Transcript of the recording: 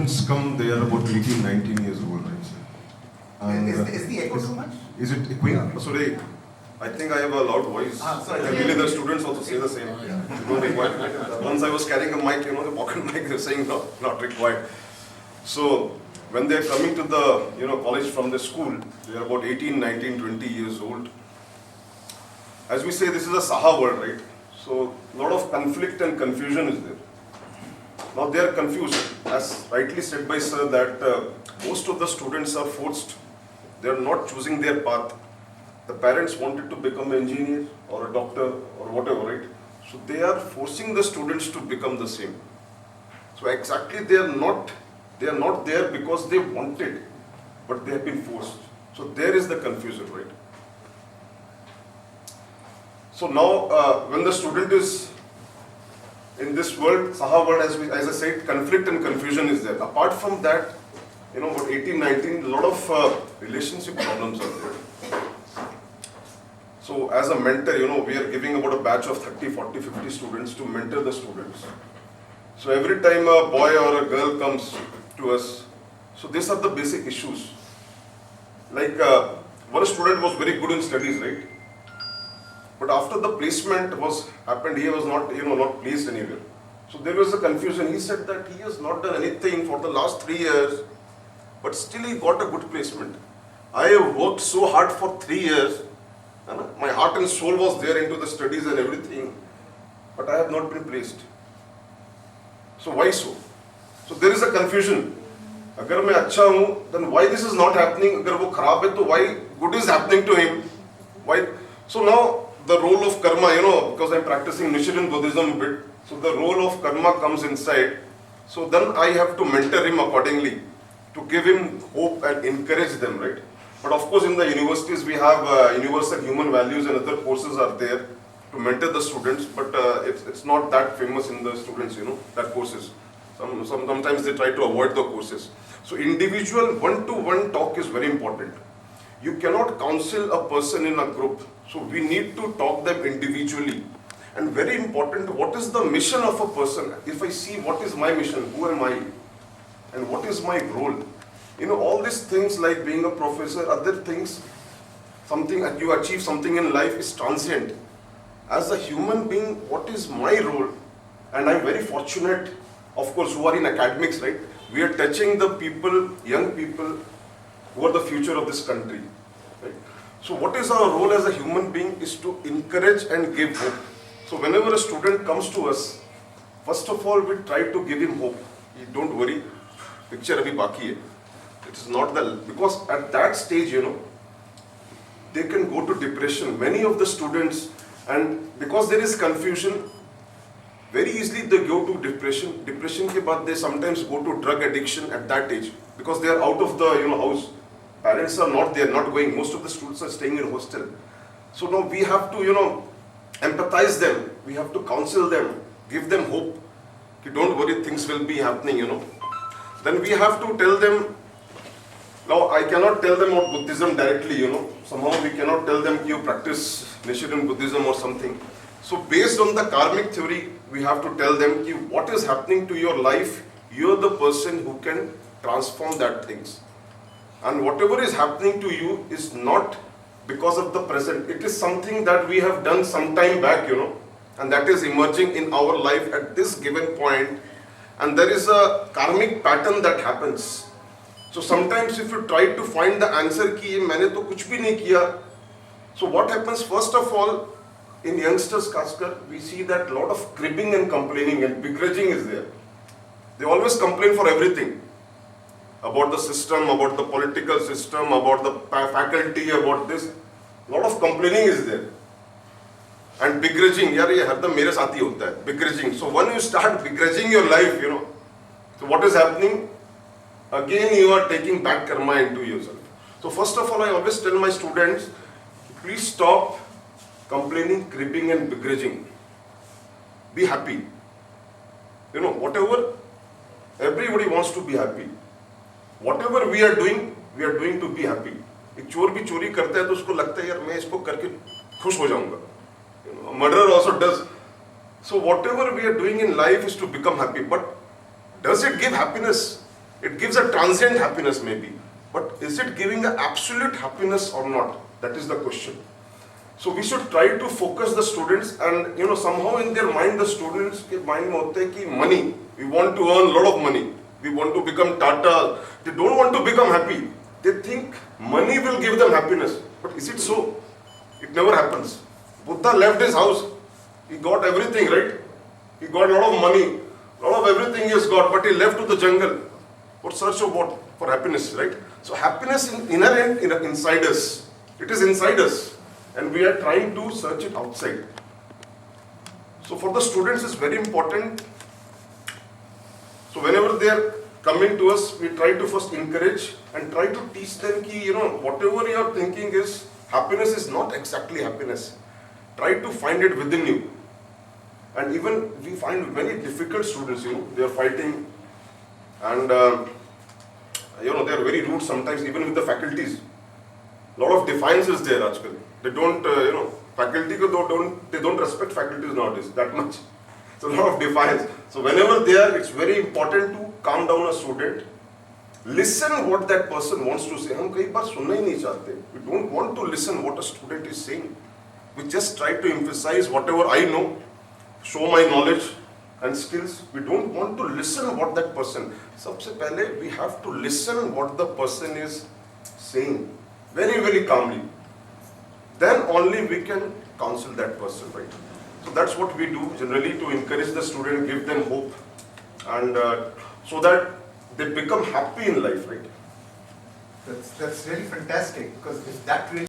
students come, they are about 18, 19 years old, right, sir? And, is the echo too much? Is it echoing? Yeah. Sorry, I think I have a loud voice. Sorry. I believe the students also say the same. Not required. Once I was carrying a mic, the pocket mic, they're saying no, not required. So when they're coming to the college from the school, they're about 18, 19, 20 years old. As we say, this is a Saha world, right? So a lot of conflict and confusion is there. Now they are confused, as rightly said by sir, that most of the students are forced. They are not choosing their path. The parents wanted to become an engineer or a doctor or whatever, right? So they are forcing the students to become the same. So exactly they are not there because they wanted, but they have been forced. So there is the confusion, right? So now when the student is in this world, Saha world, as I said, conflict and confusion is there. Apart from that, about 18, 19, a lot of relationship problems are there. So as a mentor, we are giving about a batch of 30, 40, 50 students to mentor the students. So every time a boy or a girl comes to us, so these are the basic issues. Like one student was very good in studies, right? But after the placement happened, he was not, not placed anywhere. So there was a confusion. He said that he has not done anything for the last 3 years, but still he got a good placement. I have worked so hard for 3 years. My heart and soul was there into the studies and everything, but I have not been placed. So why so? So there is a confusion. Agar मैं अच्छा हूँ, then why this is not happening? अगर वो खराब है, तो why good is happening to him? Why? So now the role of karma, because I'm practicing Nichiren Buddhism a bit, so the role of karma comes inside. So then I have to mentor him accordingly, to give him hope and encourage them, right? But of course in the universities we have universal human values and other courses are there to mentor the students, but it's not that famous in the students, that courses. Sometimes they try to avoid the courses. So individual one-to-one talk is very important. You cannot counsel a person in a group, so we need to talk them individually. And very important, what is the mission of a person? If I see what is my mission, who am I, and what is my role? All these things like being a professor, other things, something you achieve something in life is transient. As a human being, what is my role? And I'm very fortunate, of course, who are in academics, right? We are touching the people, young people, who are the future of this country, right? So what is our role as a human being is to encourage and give hope. So whenever a student comes to us, first of all, we try to give him hope. Don't worry, picture abhi baki hai. It is not because at that stage, they can go to depression. Many of the students, and because there is confusion, very easily they go to depression. Depression ke baad they sometimes go to drug addiction at that age, because they are out of the house. Parents are not there, not going. Most of the students are staying in hostel. So now we have to empathize them. We have to counsel them, give them hope. Don't worry, things will be happening. Then we have to tell them. Now I cannot tell them about Buddhism directly. Somehow we cannot tell them you practice Nichiren Buddhism or something. So based on the karmic theory, we have to tell them what is happening to your life. You are the person who can transform that things. And whatever is happening to you is not because of the present. It is something that we have done some time back, and that is emerging in our life at this given point. And there is a karmic pattern that happens. So sometimes if you try to find the answer ki maine to kuch bhi nahi kiya. So what happens, first of all, in youngsters, Kaskar, we see that a lot of cribbing and complaining and begrudging is there. They always complain for everything. About the system, about the political system, about the faculty, about this. A lot of complaining is there. And begrudging, yaar ye hardam mere saath hi hota hai, begrudging. So when you start begrudging your life, so what is happening? Again you are taking back karma into yourself. So first of all, I always tell my students, please stop complaining, cribbing and begrudging. Be happy. Whatever, everybody wants to be happy. Whatever we are doing to be happy. एक चोर भी चोरी करता है तो उसको लगता है यार मैं इसको करके खुश हो जाऊंगा. Murderer also does. So whatever we are doing in life is to become happy. But does it give happiness? It gives a transient happiness maybe, but is it giving an absolute happiness or not? That is the question. So we should try to focus the students, and somehow in their mind, the students के mind में होते हैं कि money, we want to earn a lot of money, we want to become Tata. They don't want to become happy. They think money will give them happiness, but is it so? It never happens. Buddha left his house, he got everything, right? He got a lot of money, a lot of everything he has got, but he left to the jungle for search of what? For happiness, right? So happiness is inherent inside us. It is inside us. And we are trying to search it outside. So for the students, it's very important. So whenever they are coming to us, we try to first encourage and try to teach them ki, whatever you are thinking is, happiness is not exactly happiness. Try to find it within you. And even we find very difficult students, they are fighting, and they are very rude sometimes, even with the faculties. A lot of defiance is there, Ajkal. They don't, faculty they don't respect faculties nowadays that much. So a lot of defiance. So whenever they are, it's very important to calm down a student. Listen what that person wants to say. हम कई बार सुनना ही नहीं चाहते. We don't want to listen what a student is saying. We just try to emphasize whatever I know, show my knowledge and skills. We don't want to listen what that person. सबसे पहले we have to listen what the person is saying very, very calmly. Then only we can counsel that person, right? So that's what we do generally to encourage the student, give them hope, and so that they become happy in life, right? That's really fantastic, because if that really